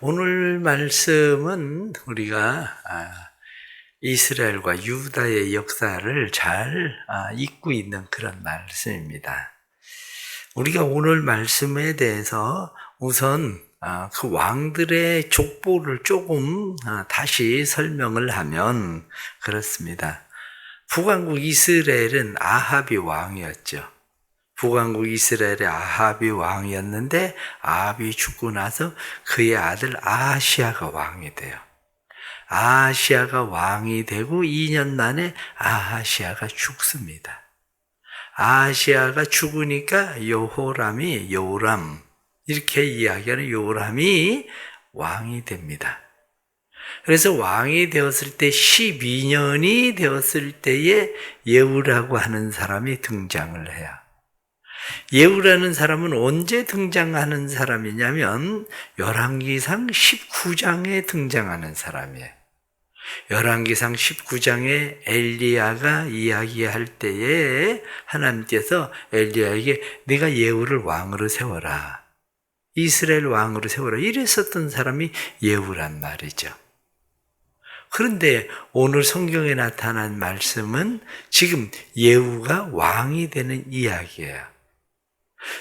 오늘 말씀은 우리가 이스라엘과 유다의 역사를 잘 읽고 있는 그런 말씀입니다. 우리가 오늘 말씀에 대해서 우선 그 왕들의 족보를 조금 다시 설명을 하면 그렇습니다. 북왕국 이스라엘은 아합이 왕이었죠. 북왕국 이스라엘의 아합이 왕이었는데 아합이 죽고 나서 그의 아들 아하시아가 왕이 돼요. 아하시아가 왕이 되고 2년 만에 아하시아가 죽습니다. 아하시아가 죽으니까 요람 이렇게 이야기하는 요람이 왕이 됩니다. 그래서 왕이 되었을 때 12년이 되었을 때에 예후라고 하는 사람이 등장을 해요. 예후라는 사람은 언제 등장하는 사람이냐면 열왕기상 19장에 등장하는 사람이에요. 열왕기상 19장에 엘리야가 이야기할 때에 하나님께서 엘리야에게 네가 예후를 왕으로 세워라. 이스라엘 왕으로 세워라. 이랬었던 사람이 예후란 말이죠. 그런데 오늘 성경에 나타난 말씀은 지금 예후가 왕이 되는 이야기예요.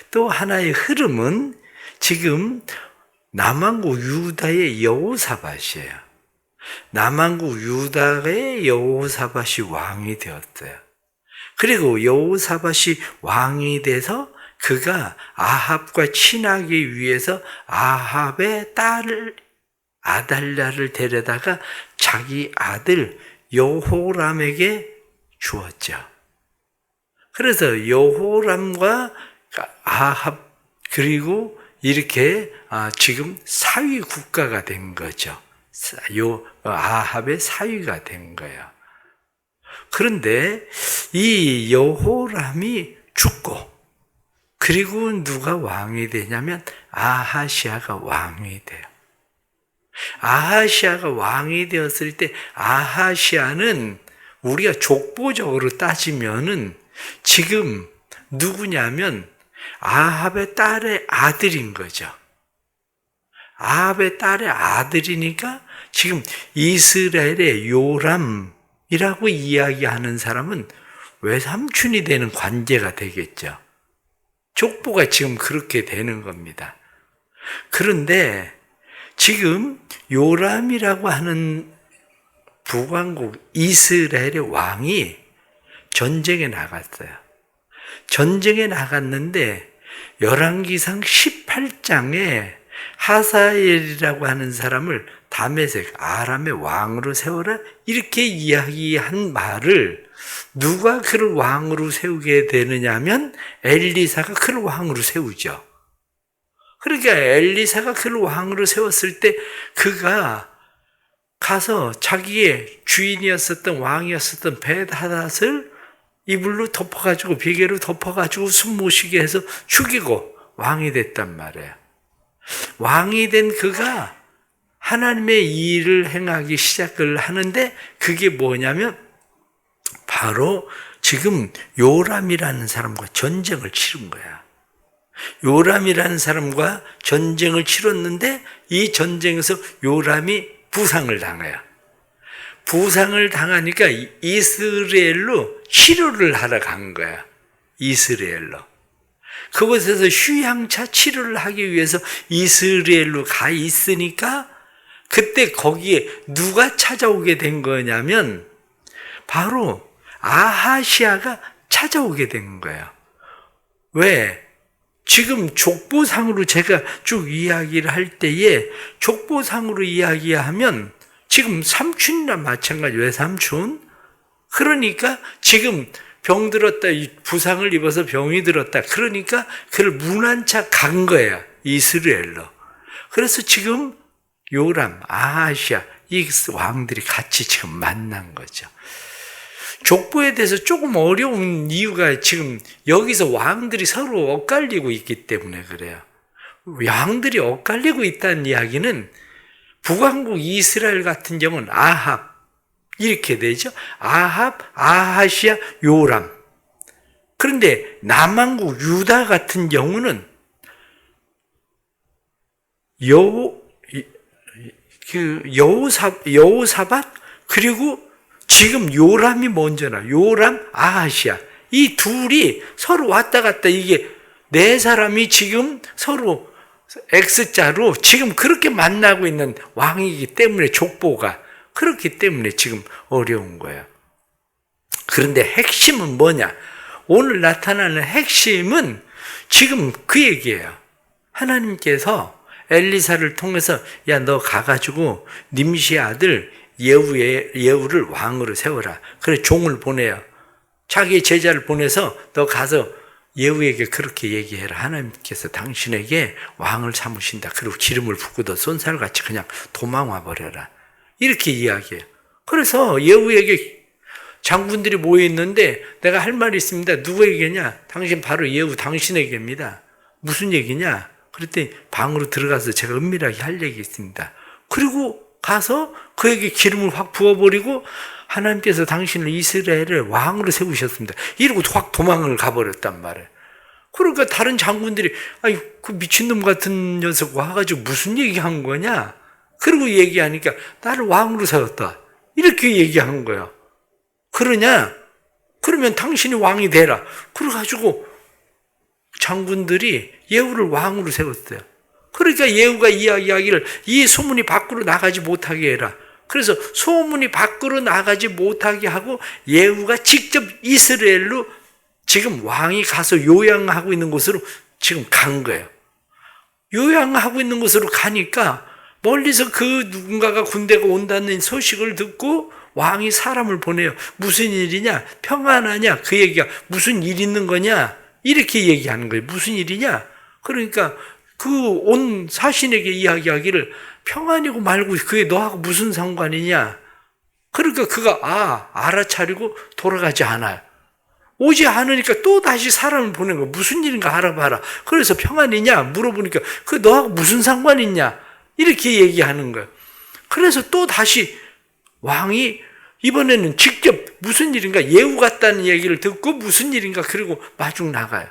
또 하나의 흐름은 지금 남왕국 유다의 여호사밧이에요. 남왕국 유다의 여호사밧이 왕이 되었어요. 그리고 여호사밧이 왕이 돼서 그가 아합과 친하기 위해서 아합의 딸을 아달랴를 데려다가 자기 아들 여호람에게 주었죠. 그래서 여호람과 아합 그리고 이렇게 지금 사위 국가가 된 거죠. 아합의 사위가 된 거예요. 그런데 이 여호람이 죽고 그리고 누가 왕이 되냐면 아하시아가 왕이 돼요. 아하시아가 왕이 되었을 때 아하시아는 우리가 족보적으로 따지면은 지금 누구냐면 아합의 딸의 아들인 거죠. 아합의 딸의 아들이니까 지금 이스라엘의 요람이라고 이야기하는 사람은 외삼촌이 되는 관계가 되겠죠. 족보가 지금 그렇게 되는 겁니다. 그런데 지금 요람이라고 하는 북왕국 이스라엘의 왕이 전쟁에 나갔어요. 전쟁에 나갔는데 열왕기상 18장에 하사엘이라고 하는 사람을 다메섹 아람의 왕으로 세워라 이렇게 이야기한 말을 누가 그를 왕으로 세우게 되느냐면 엘리사가 그를 왕으로 세우죠. 그러니까 엘리사가 그를 왕으로 세웠을 때 그가 가서 자기의 주인이었었던 왕이었었던 벳하닷을 이불로 덮어가지고 베개로 덮어가지고 숨 못 쉬게 해서 죽이고 왕이 됐단 말이에요. 왕이 된 그가 하나님의 일을 행하기 시작을 하는데 그게 뭐냐면 바로 지금 요람이라는 사람과 전쟁을 치른 거야. 요람이라는 사람과 전쟁을 치렀는데 이 전쟁에서 요람이 부상을 당해요. 부상을 당하니까 이스라엘로 치료를 하러 간 거야. 이스라엘로. 그곳에서 휴양차 치료를 하기 위해서 이스라엘로 가 있으니까 그때 거기에 누가 찾아오게 된 거냐면 바로 아하시아가 찾아오게 된 거예요. 왜? 지금 족보상으로 제가 쭉 이야기를 할 때에 족보상으로 이야기하면 지금 삼촌이나 마찬가지 외삼촌 그러니까 지금 병 들었다 부상을 입어서 병이 들었다 그러니까 그를 문안차 간 거야 이스라엘로. 그래서 지금 요람 아하시아 이 왕들이 같이 지금 만난 거죠. 족보에 대해서 조금 어려운 이유가 지금 여기서 왕들이 서로 엇갈리고 있기 때문에 그래요. 왕들이 엇갈리고 있다는 이야기는 북왕국 이스라엘 같은 경우는 아합 이렇게 되죠. 아합, 아하시아, 요람. 그런데 남왕국 유다 같은 경우는 여호사밧 그리고 지금 요람이 먼저나 요람 아하시아 이 둘이 서로 왔다 갔다 이게 네 사람이 지금 서로 X자로 지금 그렇게 만나고 있는 왕이기 때문에 족보가 그렇기 때문에 지금 어려운 거예요. 그런데 핵심은 뭐냐? 오늘 나타나는 핵심은 지금 그 얘기예요. 하나님께서 엘리사를 통해서 야, 너 가가지고 님시 아들 예후를 왕으로 세워라. 그래 종을 보내요. 자기 제자를 보내서 너 가서 예후에게 그렇게 얘기해라. 하나님께서 당신에게 왕을 삼으신다. 그리고 기름을 붓고 너 쏜살같이 그냥 도망와 버려라. 이렇게 이야기해요. 그래서 예후에게 장군들이 모여 있는데 내가 할 말이 있습니다. 누구에게냐? 당신 바로 예후 당신에게입니다. 무슨 얘기냐? 그랬더니 방으로 들어가서 제가 은밀하게 할 얘기 있습니다. 그리고 가서 그에게 기름을 확 부어버리고 하나님께서 당신을 이스라엘을 왕으로 세우셨습니다. 이러고 확 도망을 가버렸단 말이에요. 그러니까 다른 장군들이 아니 그 미친놈 같은 녀석 와가지고 무슨 얘기한 거냐? 그리고 얘기하니까 나를 왕으로 세웠다. 이렇게 얘기한 거예요. 그러냐? 그러면 당신이 왕이 되라. 그래가지고 장군들이 예후를 왕으로 세웠어요. 그러니까 예후가 이야기를 이 소문이 밖으로 나가지 못하게 해라. 그래서 소문이 밖으로 나가지 못하게 하고 예후가 직접 이스라엘로 지금 왕이 가서 요양하고 있는 곳으로 지금 간 거예요. 요양하고 있는 곳으로 가니까 멀리서 그 누군가가 군대가 온다는 소식을 듣고 왕이 사람을 보내요. 무슨 일이냐? 평안하냐? 그 얘기가 무슨 일 있는 거냐? 이렇게 얘기하는 거예요. 무슨 일이냐? 그러니까 그 온 사신에게 이야기하기를 평안이고 말고 그게 너하고 무슨 상관이냐? 그러니까 그가 알아차리고 돌아가지 않아요. 오지 않으니까 또 다시 사람을 보낸 거예요. 무슨 일인가 알아봐라. 그래서 평안이냐? 물어보니까 그 너하고 무슨 상관이 있냐? 이렇게 얘기하는 거예요. 그래서 또 다시 왕이 이번에는 직접 무슨 일인가 예후 같다는 얘기를 듣고 무슨 일인가 그리고 마중 나가요.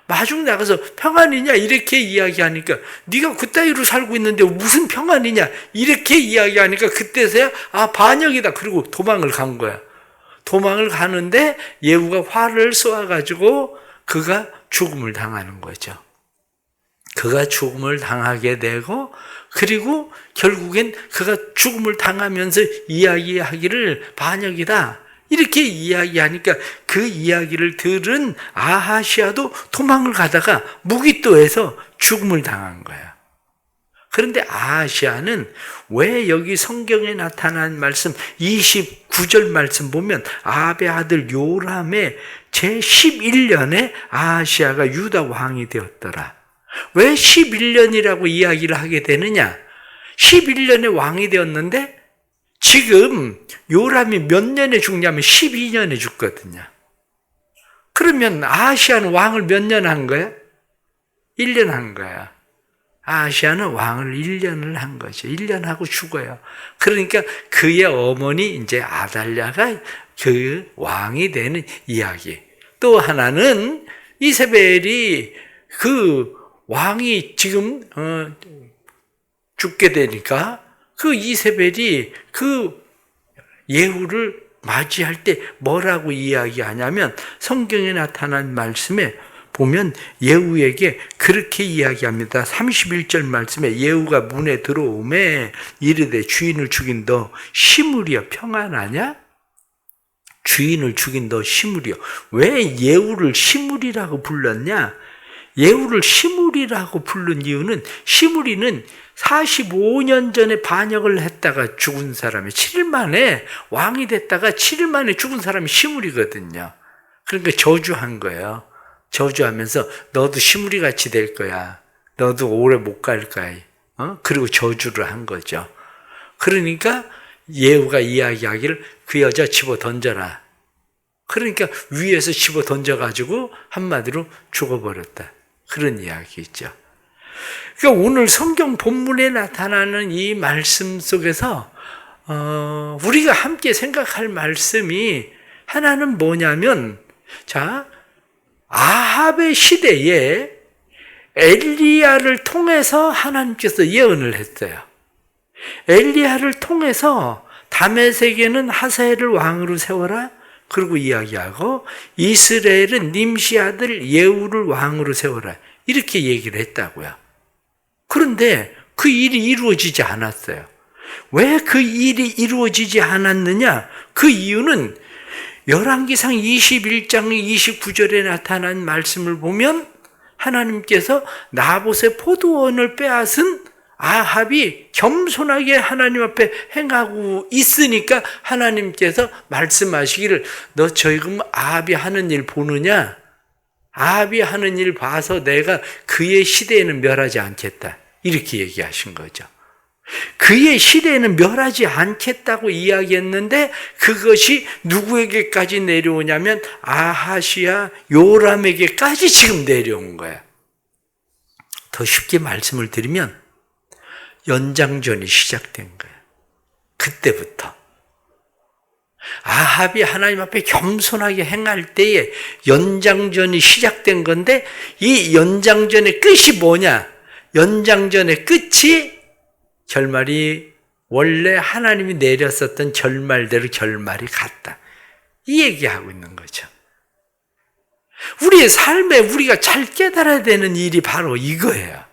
마중 나가서 평안이냐 이렇게 이야기하니까 네가 그따위로 살고 있는데 무슨 평안이냐 이렇게 이야기하니까 그때서야 반역이다. 그리고 도망을 간 거야. 도망을 가는데 예후가 화를 쏘아가지고 그가 죽음을 당하는 거죠. 그가 죽음을 당하게 되고 그리고 결국엔 그가 죽음을 당하면서 이야기하기를 반역이다. 이렇게 이야기하니까 그 이야기를 들은 아하시아도 도망을 가다가 무기또에서 죽음을 당한 거야. 그런데 아하시아는 왜 여기 성경에 나타난 말씀 29절 말씀 보면 아합의 아들 요람의 제11년에 아하시아가 유다 왕이 되었더라. 왜 11년이라고 이야기를 하게 되느냐? 11년에 왕이 되었는데 지금 요람이 몇 년에 죽냐면 12년에 죽거든요. 그러면 아하시아는 왕을 몇 년 한 거야? 1년 한 거야. 아하시아는 왕을 1년을 한 거죠. 1년 하고 죽어요. 그러니까 그의 어머니 이제 아달랴가 그 왕이 되는 이야기. 또 하나는 이세벨이 그 왕이 지금 죽게 되니까 그 이세벨이 그 예후를 맞이할 때 뭐라고 이야기하냐면 성경에 나타난 말씀에 보면 예후에게 그렇게 이야기합니다. 31절 말씀에 예후가 문에 들어오매 이르되 주인을 죽인 너 시므리여 평안하냐? 주인을 죽인 너 시므리여. 왜 예후를 시므리라고 불렀냐? 예후를 시므리라고 부른 이유는 시므리는 45년 전에 반역을 했다가 죽은 사람이 7일 만에 왕이 됐다가 7일 만에 죽은 사람이 시므리거든요. 그러니까 저주한 거예요. 저주하면서 너도 시므리같이 될 거야. 너도 오래 못 갈 거야. 그리고 저주를 한 거죠. 그러니까 예후가 이야기하기를 그 여자 집어 던져라. 그러니까 위에서 집어 던져가지고 한마디로 죽어버렸다. 그런 이야기 있죠. 그러니까 오늘 성경 본문에 나타나는 이 말씀 속에서 우리가 함께 생각할 말씀이 하나는 뭐냐면 자 아합의 시대에 엘리야를 통해서 하나님께서 예언을 했어요. 엘리야를 통해서 다메섹에는 하사엘을 왕으로 세워라. 그리고 이야기하고 이스라엘은 님시 아들 예후를 왕으로 세워라. 이렇게 얘기를 했다고요. 그런데 그 일이 이루어지지 않았어요. 왜 그 일이 이루어지지 않았느냐? 그 이유는 열왕기상 21장 29절에 나타난 말씀을 보면 하나님께서 나봇의 포도원을 빼앗은 아합이 겸손하게 하나님 앞에 행하고 있으니까 하나님께서 말씀하시기를 너 지금 아합이 하는 일 보느냐? 아합이 하는 일 봐서 내가 그의 시대에는 멸하지 않겠다. 이렇게 얘기하신 거죠. 그의 시대에는 멸하지 않겠다고 이야기했는데 그것이 누구에게까지 내려오냐면 아하시아 요람에게까지 지금 내려온 거야. 더 쉽게 말씀을 드리면 연장전이 시작된 거야. 그때부터. 아합이 하나님 앞에 겸손하게 행할 때에 연장전이 시작된 건데 이 연장전의 끝이 뭐냐? 연장전의 끝이 결말이 원래 하나님이 내렸었던 결말대로 결말이 같다. 이 얘기하고 있는 거죠. 우리의 삶에 우리가 잘 깨달아야 되는 일이 바로 이거예요.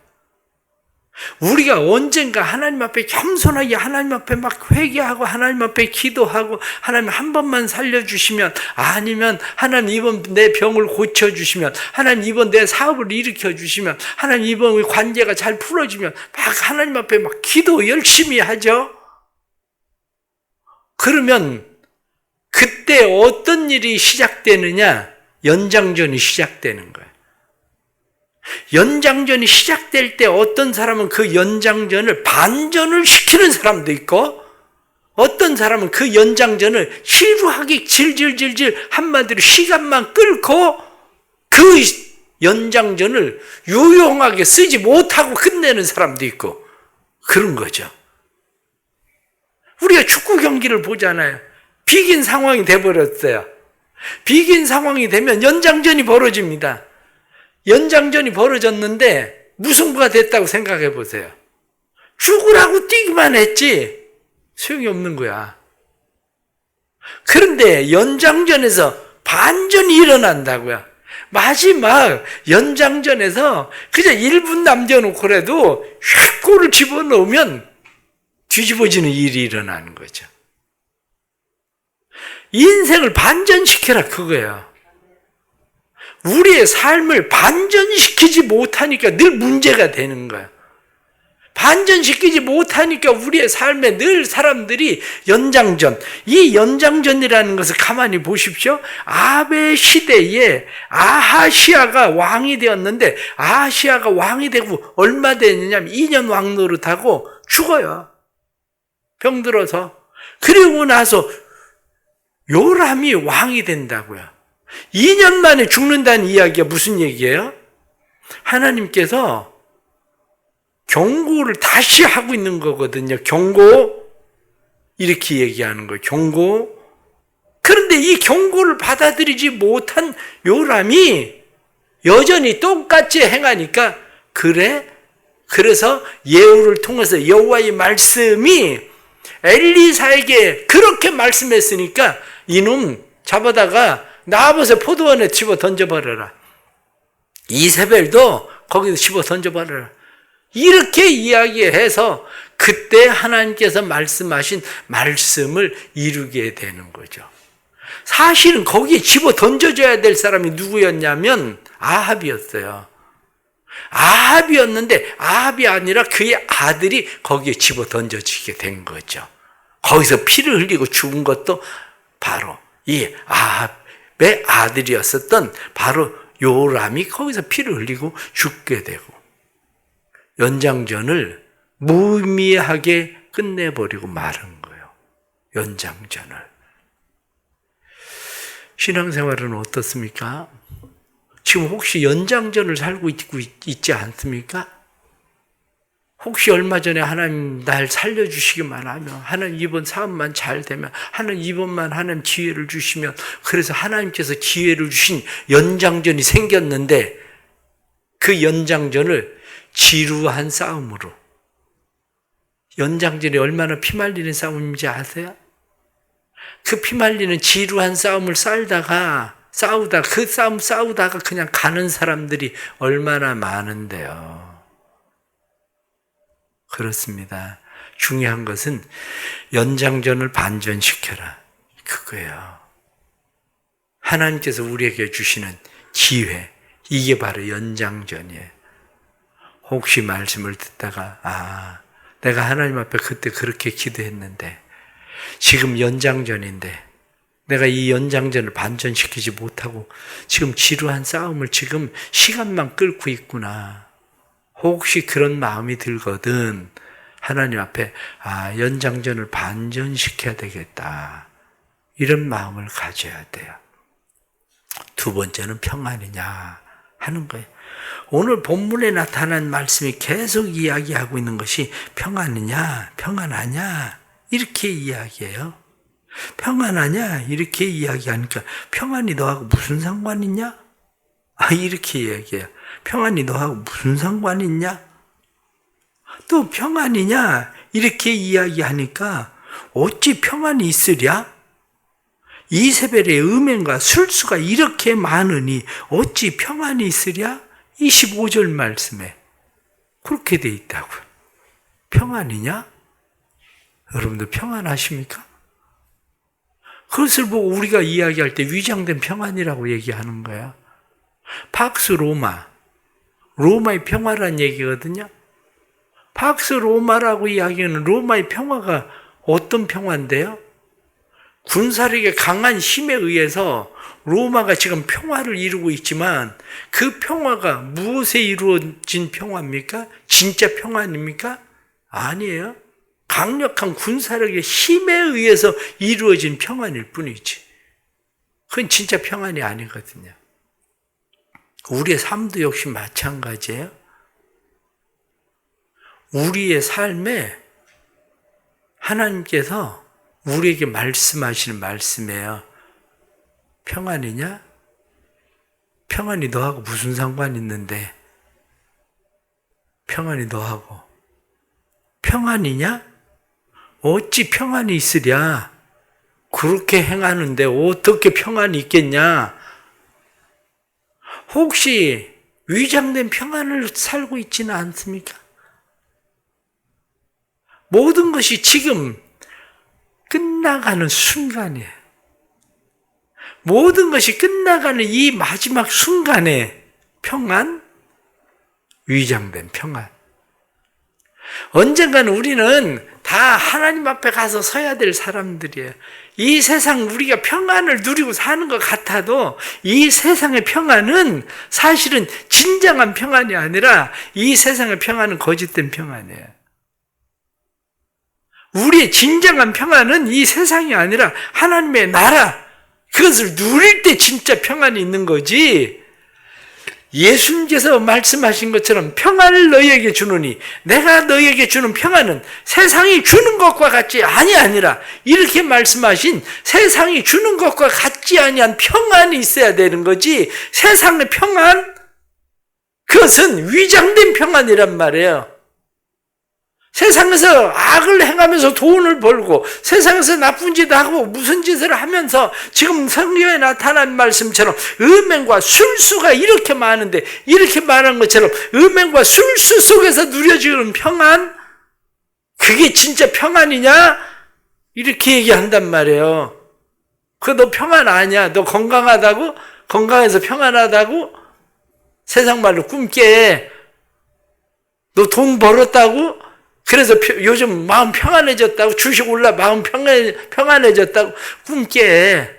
우리가 언젠가 하나님 앞에 겸손하게 하나님 앞에 막 회개하고 하나님 앞에 기도하고 하나님 한 번만 살려주시면 아니면 하나님 이번 내 병을 고쳐주시면 하나님 이번 내 사업을 일으켜주시면 하나님 이번 관계가 잘 풀어지면 막 하나님 앞에 막 기도 열심히 하죠. 그러면 그때 어떤 일이 시작되느냐? 연장전이 시작되는 거예요. 연장전이 시작될 때 어떤 사람은 그 연장전을 반전을 시키는 사람도 있고 어떤 사람은 그 연장전을 지루하게 질질질질 한마디로 시간만 끌고 그 연장전을 유용하게 쓰지 못하고 끝내는 사람도 있고 그런 거죠. 우리가 축구 경기를 보잖아요. 비긴 상황이 돼버렸어요. 비긴 상황이 되면 연장전이 벌어집니다. 연장전이 벌어졌는데 무승부가 됐다고 생각해 보세요. 죽으라고 뛰기만 했지 소용이 없는 거야. 그런데 연장전에서 반전이 일어난다고요. 마지막 연장전에서 그냥 1분 남겨놓고라도 휙 골을 집어넣으면 뒤집어지는 일이 일어나는 거죠. 인생을 반전시켜라 그거예요. 우리의 삶을 반전시키지 못하니까 늘 문제가 되는 거야. 반전시키지 못하니까 우리의 삶에 늘 사람들이 연장전, 이 연장전이라는 것을 가만히 보십시오. 아합의 시대에 아하시아가 왕이 되었는데 아하시아가 왕이 되고 얼마 됐느냐면 2년 왕노릇하고 죽어요. 병들어서. 그리고 나서 요람이 왕이 된다고요. 2년 만에 죽는다는 이야기가 무슨 얘기예요? 하나님께서 경고를 다시 하고 있는 거거든요. 경고. 이렇게 얘기하는 거예요. 경고. 그런데 이 경고를 받아들이지 못한 요람이 여전히 똑같이 행하니까 그래서 예후를 통해서 여호와의 말씀이 엘리사에게 그렇게 말씀했으니까 이놈 잡아다가 나봇의 포도원에 집어 던져버려라. 이세벨도 거기서 집어 던져버려라. 이렇게 이야기해서 그때 하나님께서 말씀하신 말씀을 이루게 되는 거죠. 사실은 거기에 집어 던져줘야 될 사람이 누구였냐면 아합이었어요. 아합이었는데 아합이 아니라 그의 아들이 거기에 집어 던져지게 된 거죠. 거기서 피를 흘리고 죽은 것도 바로 이 아합의 아들이었었던 바로 요람이 거기서 피를 흘리고 죽게 되고 연장전을 무의미하게 끝내버리고 마는 거예요. 연장전을. 신앙생활은 어떻습니까? 지금 혹시 연장전을 살고 있지 않습니까? 혹시 얼마 전에 하나님 날 살려주시기만 하면 하나님 이번 사업만 잘 되면 하나님 이번만 하나님 기회를 주시면 그래서 하나님께서 기회를 주신 연장전이 생겼는데 그 연장전을 지루한 싸움으로 연장전이 얼마나 피말리는 싸움인지 아세요? 그 피말리는 지루한 싸움을 싸우다가 그냥 가는 사람들이 얼마나 많은데요. 그렇습니다. 중요한 것은 연장전을 반전시켜라. 그거예요. 하나님께서 우리에게 주시는 기회, 이게 바로 연장전이에요. 혹시 말씀을 듣다가 내가 하나님 앞에 그때 그렇게 기도했는데 지금 연장전인데 내가 이 연장전을 반전시키지 못하고 지금 지루한 싸움을 지금 시간만 끌고 있구나. 혹시 그런 마음이 들거든 하나님 앞에 연장전을 반전시켜야 되겠다. 이런 마음을 가져야 돼요. 두 번째는 평안이냐 하는 거예요. 오늘 본문에 나타난 말씀이 계속 이야기하고 있는 것이 평안이냐, 평안하냐 이렇게 이야기해요. 평안하냐 이렇게 이야기하니까 평안이 너하고 무슨 상관 있냐? 이렇게 이야기해요. 평안이 너하고 무슨 상관 있냐? 또 평안이냐 이렇게 이야기하니까 어찌 평안이 있으랴? 이세벨의 음행과 술수가 이렇게 많으니 어찌 평안이 있으랴? 25절 말씀에 그렇게 돼 있다고요. 평안이냐? 여러분들 평안하십니까? 그것을 보고 우리가 이야기할 때 위장된 평안이라고 얘기하는 거야. 팍스 로마의 평화란 얘기거든요. 팍스 로마라고 이야기하는 로마의 평화가 어떤 평화인데요? 군사력의 강한 힘에 의해서 로마가 지금 평화를 이루고 있지만 그 평화가 무엇에 이루어진 평화입니까? 진짜 평화입니까? 아니에요. 강력한 군사력의 힘에 의해서 이루어진 평안일 뿐이지. 그건 진짜 평안이 아니거든요. 우리의 삶도 역시 마찬가지예요. 우리의 삶에 하나님께서 우리에게 말씀하시는 말씀이에요. 평안이냐? 평안이 너하고 무슨 상관 있는데? 평안이 너하고. 평안이냐? 어찌 평안이 있으랴? 그렇게 행하는데 어떻게 평안이 있겠냐? 혹시 위장된 평안을 살고 있지는 않습니까? 모든 것이 지금 끝나가는 순간이에요. 모든 것이 끝나가는 이 마지막 순간에 평안, 위장된 평안. 언젠가는 우리는 다 하나님 앞에 가서 서야 될 사람들이에요. 이 세상 우리가 평안을 누리고 사는 것 같아도 이 세상의 평안은 사실은 진정한 평안이 아니라 이 세상의 평안은 거짓된 평안이에요. 우리의 진정한 평안은 이 세상이 아니라 하나님의 나라, 그것을 누릴 때 진짜 평안이 있는 거지. 예수님께서 말씀하신 것처럼 평안을 너희에게 주노니 내가 너희에게 주는 평안은 세상이 주는 것과 같지 아니라 이렇게 말씀하신 세상이 주는 것과 같지 아니한 평안이 있어야 되는 거지. 세상의 평안, 그것은 위장된 평안이란 말이에요. 세상에서 악을 행하면서 돈을 벌고 세상에서 나쁜 짓 하고 무슨 짓을 하면서 지금 성경에 나타난 말씀처럼 음행과 술수가 이렇게 많은데 이렇게 말한 것처럼 음행과 술수 속에서 누려지는 평안, 그게 진짜 평안이냐? 이렇게 얘기한단 말이에요. 너 평안 아니야. 너 건강하다고? 건강해서 평안하다고? 세상 말로 꿈깨. 너 돈 벌었다고? 그래서 요즘 마음 평안해졌다고, 주식 올라 마음 평안해졌다고 꿈깨.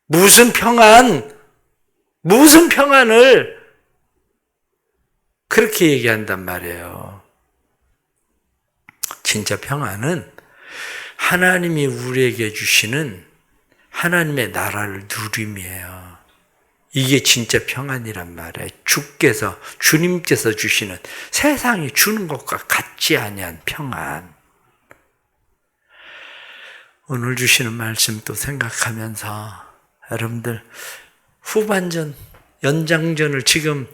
무슨 평안, 무슨 평안을 그렇게 얘기한단 말이에요. 진짜 평안은 하나님이 우리에게 주시는 하나님의 나라를 누림이에요. 이게 진짜 평안이란 말이에요. 주님께서 주시는 세상이 주는 것과 같지 아니한 평안. 오늘 주시는 말씀 또 생각하면서 여러분들 후반전, 연장전을 지금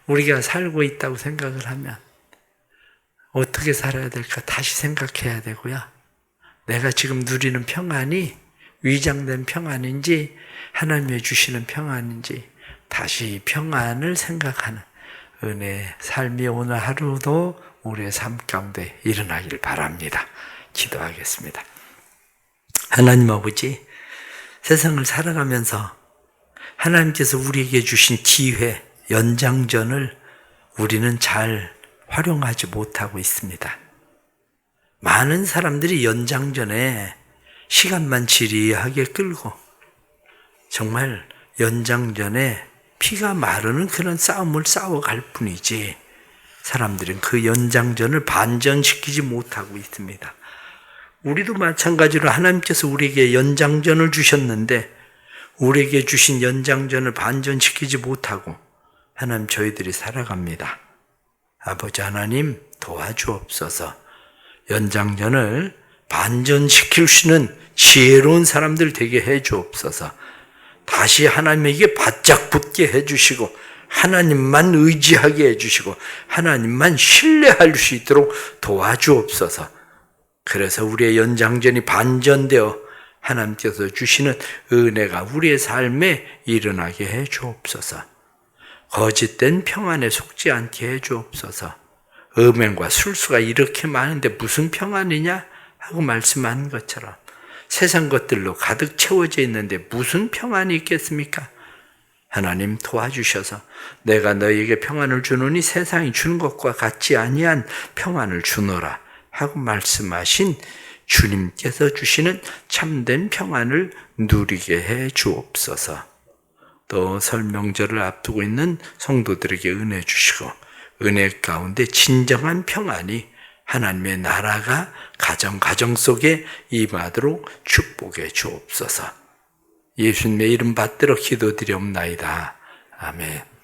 우리가 살고 있다고 생각을 하면 어떻게 살아야 될까 다시 생각해야 되고요. 내가 지금 누리는 평안이 위장된 평안인지 하나님이 주시는 평안인지 다시 평안을 생각하는 은혜의 삶이 오늘 하루도 우리의 삶 가운데 일어나길 바랍니다. 기도하겠습니다. 하나님 아버지, 세상을 살아가면서 하나님께서 우리에게 주신 기회, 연장전을 우리는 잘 활용하지 못하고 있습니다. 많은 사람들이 연장전에 시간만 지리하게 끌고 정말 연장전에 피가 마르는 그런 싸움을 싸워갈 뿐이지 사람들은 그 연장전을 반전시키지 못하고 있습니다. 우리도 마찬가지로 하나님께서 우리에게 연장전을 주셨는데 우리에게 주신 연장전을 반전시키지 못하고 하나님 저희들이 살아갑니다. 아버지 하나님 도와주옵소서. 연장전을 반전시킬 수 있는 지혜로운 사람들 되게 해주옵소서. 다시 하나님에게 바짝 붙게 해주시고 하나님만 의지하게 해주시고 하나님만 신뢰할 수 있도록 도와주옵소서. 그래서 우리의 연장전이 반전되어 하나님께서 주시는 은혜가 우리의 삶에 일어나게 해주옵소서. 거짓된 평안에 속지 않게 해주옵소서. 음행과 술수가 이렇게 많은데 무슨 평안이냐 하고 말씀한 것처럼 세상 것들로 가득 채워져 있는데 무슨 평안이 있겠습니까? 하나님 도와주셔서 내가 너희에게 평안을 주노니 세상이 주는 것과 같지 아니한 평안을 주노라 하고 말씀하신 주님께서 주시는 참된 평안을 누리게 해 주옵소서. 또 설 명절을 앞두고 있는 성도들에게 은혜 주시고 은혜 가운데 진정한 평안이 하나님의 나라가 가정 속에 임하도록 축복해 주옵소서. 예수님의 이름 받들어 기도드리옵나이다. 아멘.